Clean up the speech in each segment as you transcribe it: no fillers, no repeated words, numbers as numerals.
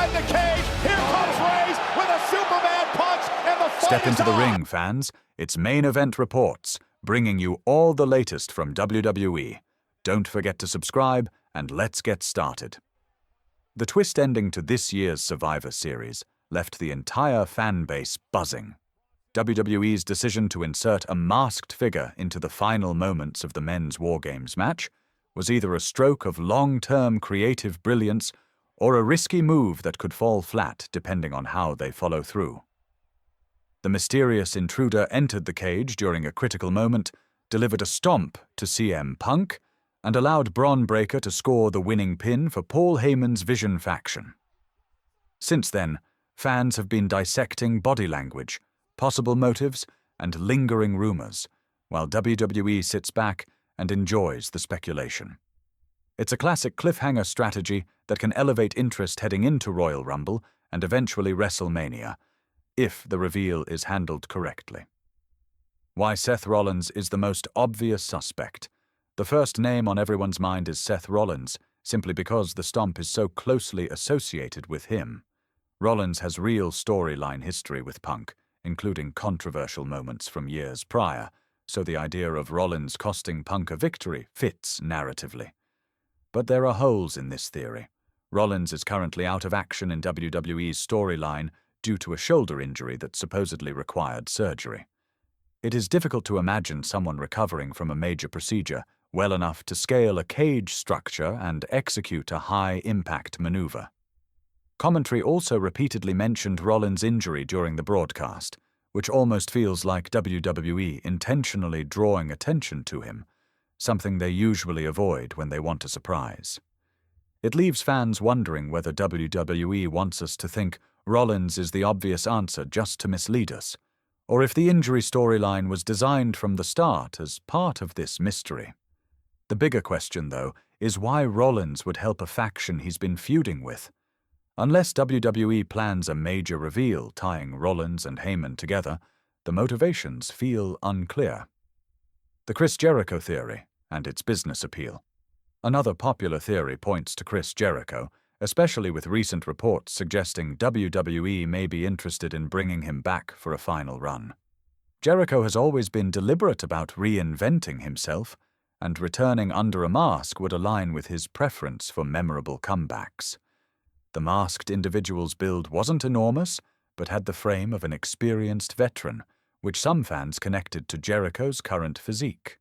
inside the cage. Here comes Reigns with a Superman punch, and the fight Step is into the on. ring, fans. It's Main Event Reports, bringing you all the latest from WWE. Don't forget to subscribe, and let's get started. The twist ending to this year's Survivor Series left the entire fan base buzzing. WWE's decision to insert a masked figure into the final moments of the men's War Games match was either a stroke of long-term creative brilliance or a risky move that could fall flat depending on how they follow through. The mysterious intruder entered the cage during a critical moment, delivered a stomp to CM Punk, and allowed Bron Breakker to score the winning pin for Paul Heyman's Vision faction. Since then, fans have been dissecting body language, possible motives, and lingering rumors, while WWE sits back and enjoys the speculation. It's a classic cliffhanger strategy that can elevate interest heading into Royal Rumble and eventually WrestleMania, if the reveal is handled correctly. Why Seth Rollins is the most obvious suspect. The first name on everyone's mind is Seth Rollins, simply because the stomp is so closely associated with him. Rollins has real storyline history with Punk, including controversial moments from years prior, so the idea of Rollins costing Punk a victory fits narratively. But there are holes in this theory. Rollins is currently out of action in WWE's storyline due to a shoulder injury that supposedly required surgery. It is difficult to imagine someone recovering from a major procedure well enough to scale a cage structure and execute a high-impact maneuver. Commentary also repeatedly mentioned Rollins' injury during the broadcast, which almost feels like WWE intentionally drawing attention to him, something they usually avoid when they want a surprise. It leaves fans wondering whether WWE wants us to think Rollins is the obvious answer just to mislead us, or if the injury storyline was designed from the start as part of this mystery. The bigger question, though, is why Rollins would help a faction he's been feuding with. Unless WWE plans a major reveal tying Rollins and Heyman together, the motivations feel unclear. The Chris Jericho theory and its business appeal. Another popular theory points to Chris Jericho, especially with recent reports suggesting WWE may be interested in bringing him back for a final run. Jericho has always been deliberate about reinventing himself, and returning under a mask would align with his preference for memorable comebacks. The masked individual's build wasn't enormous, but had the frame of an experienced veteran, which some fans connected to Jericho's current physique.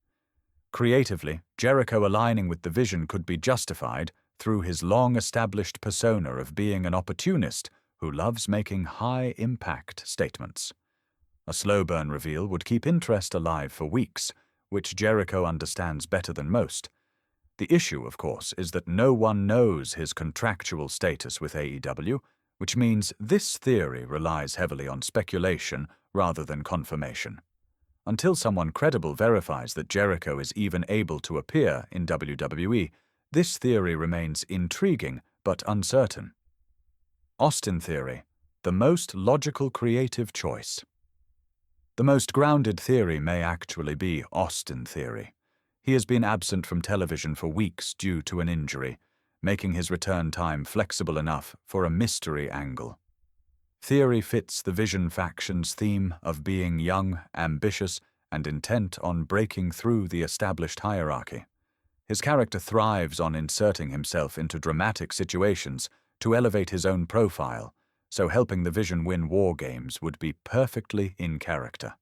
Creatively, Jericho aligning with the Vision could be justified through his long-established persona of being an opportunist who loves making high-impact statements. A slow-burn reveal would keep interest alive for weeks, which Jericho understands better than most. The issue, of course, is that no one knows his contractual status with AEW, which means this theory relies heavily on speculation rather than confirmation. Until someone credible verifies that Jericho is even able to appear in WWE, this theory remains intriguing but uncertain. Austin theory, the most logical creative choice. The most grounded theory may actually be Austin theory. He has been absent from television for weeks due to an injury, making his return time flexible enough for a mystery angle. Theory fits the Vision faction's theme of being young, ambitious, and intent on breaking through the established hierarchy. His character thrives on inserting himself into dramatic situations to elevate his own profile, so helping the Vision win War Games would be perfectly in character.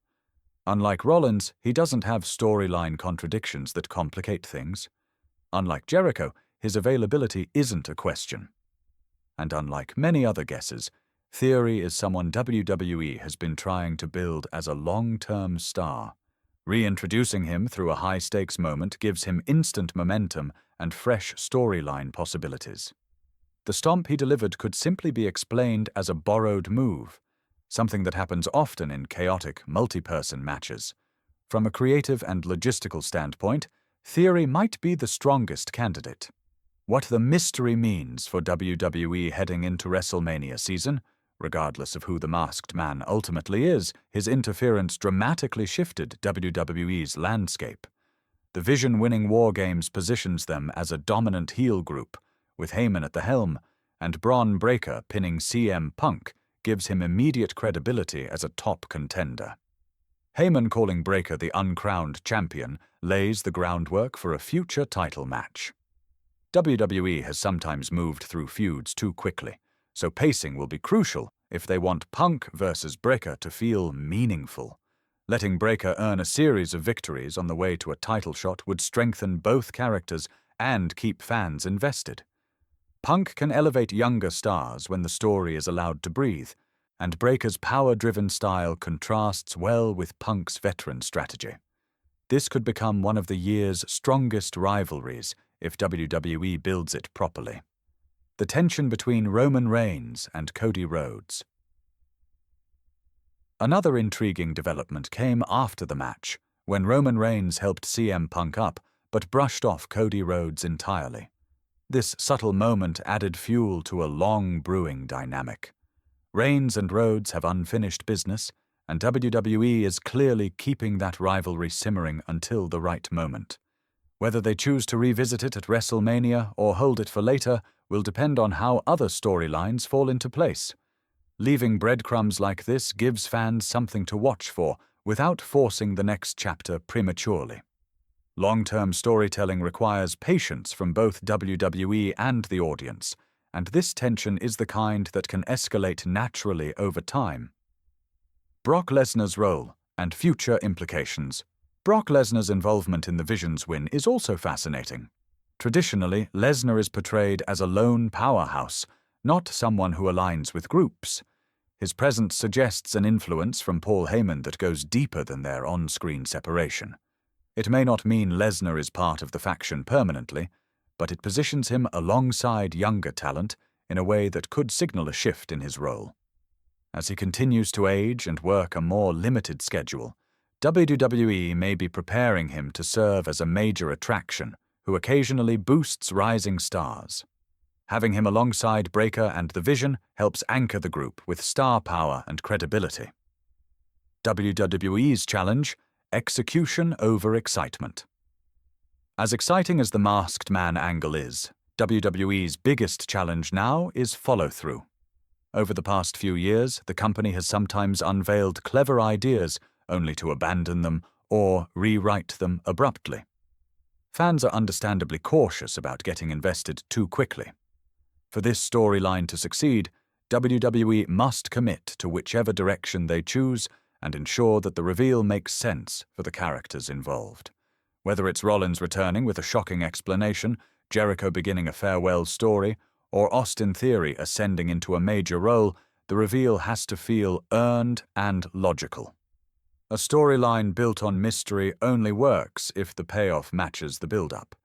Unlike Rollins, he doesn't have storyline contradictions that complicate things. Unlike Jericho, his availability isn't a question. And unlike many other guesses, Theory is someone WWE has been trying to build as a long-term star. Reintroducing him through a high-stakes moment gives him instant momentum and fresh storyline possibilities. The stomp he delivered could simply be explained as a borrowed move, something that happens often in chaotic, multi-person matches. From a creative and logistical standpoint, Theory might be the strongest candidate. What the mystery means for WWE heading into WrestleMania season, regardless of who the masked man ultimately is, his interference dramatically shifted WWE's landscape. The Vision winning War Games positions them as a dominant heel group, with Heyman at the helm, and Bron Breakker pinning CM Punk gives him immediate credibility as a top contender. Heyman calling Breakker the uncrowned champion lays the groundwork for a future title match. WWE has sometimes moved through feuds too quickly, so pacing will be crucial if they want Punk versus Breakker to feel meaningful. Letting Breakker earn a series of victories on the way to a title shot would strengthen both characters and keep fans invested. Punk can elevate younger stars when the story is allowed to breathe, and Breakker's power-driven style contrasts well with Punk's veteran strategy. This could become one of the year's strongest rivalries if WWE builds it properly. The tension between Roman Reigns and Cody Rhodes. Another intriguing development came after the match, when Roman Reigns helped CM Punk up but brushed off Cody Rhodes entirely. This subtle moment added fuel to a long-brewing dynamic. Reigns and Rhodes have unfinished business, and WWE is clearly keeping that rivalry simmering until the right moment. Whether they choose to revisit it at WrestleMania or hold it for later will depend on how other storylines fall into place. Leaving breadcrumbs like this gives fans something to watch for without forcing the next chapter prematurely. Long-term storytelling requires patience from both WWE and the audience, and this tension is the kind that can escalate naturally over time. Brock Lesnar's role and future implications. Brock Lesnar's involvement in the Vision's win is also fascinating. Traditionally, Lesnar is portrayed as a lone powerhouse, not someone who aligns with groups. His presence suggests an influence from Paul Heyman that goes deeper than their on-screen separation. It may not mean Lesnar is part of the faction permanently, but it positions him alongside younger talent in a way that could signal a shift in his role. As he continues to age and work a more limited schedule, WWE may be preparing him to serve as a major attraction who occasionally boosts rising stars. Having him alongside Breakker and the Vision helps anchor the group with star power and credibility. WWE's challenge: execution over excitement. As exciting as the Masked Man angle is, WWE's biggest challenge now is follow-through. Over the past few years, the company has sometimes unveiled clever ideas only to abandon them or rewrite them abruptly. Fans are understandably cautious about getting invested too quickly. For this storyline to succeed, WWE must commit to whichever direction they choose and ensure that the reveal makes sense for the characters involved. Whether it's Rollins returning with a shocking explanation, Jericho beginning a farewell story, or Austin Theory ascending into a major role, the reveal has to feel earned and logical. A storyline built on mystery only works if the payoff matches the build-up.